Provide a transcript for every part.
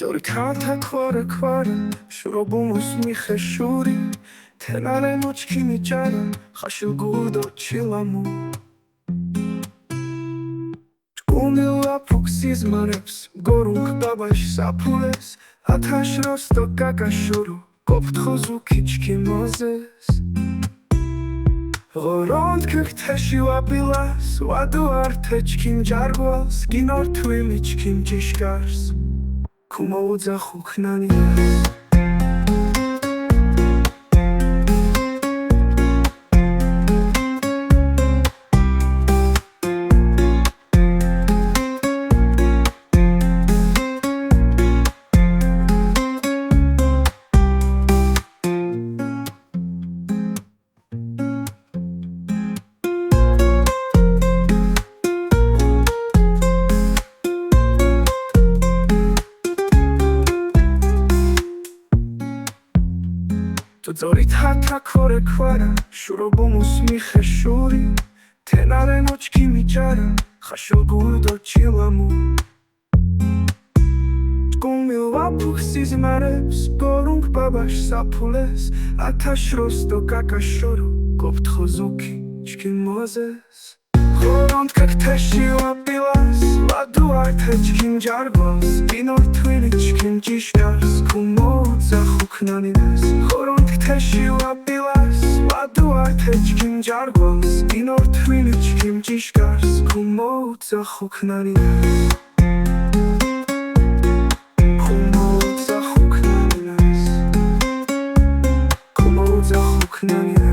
ნძორით ათაქ ვორექ ვარა შურობუმუს მიხე შური თენა რენო ჩქიმი ჭარა ხაშილ ჩილამური ჭკუმილ ვაფუქ სიზმარეფს ბგორუნქ ბაბაშ საფულეს ათაშ როსტო კაკა შორო გოფთხოზუქ ჩქიმ ოზეს ღორონთქ თეში ვაპილას ვადუართუქ ჩქიმ ჯარგვალს გინორთვილი ჩქიმ ჭიშკარს ქუმოუძახუქ ნანიას ნძორით ათაქ ვორექ ვარა შურობუმუს მიხე შური თენა რენო ჩქიმი ჭარა ხაშილ ჩილამური ჭკუმილ ვაფუქ სიზმარეფს ბგორუნქ ბაბაშ საფულეს ათაშ როსტო კაკა შორო გოფთხოზუქ ჩქიმ ოზეს ღორონთქ თეში ვაპილას ვადუართუქ ჩქიმ ჯარგვალს გინორთვილი ჩქიმ ჭიშკარს ქუმოუძახუქ ნანიას ღორონთქ თეში ვაპილას ვადუართუქ ჩქიმ ჯარგვალს გინორთვილი ჩქიმ ჭიშკარს ქუმოუძახუქ ნანიას ქუმოუძახუქ ნანიას ქუმოუძახუქ ნანიას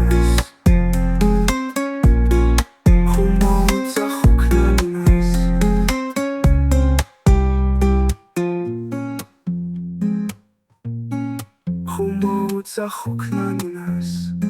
ვამოუძახუქ ნანიას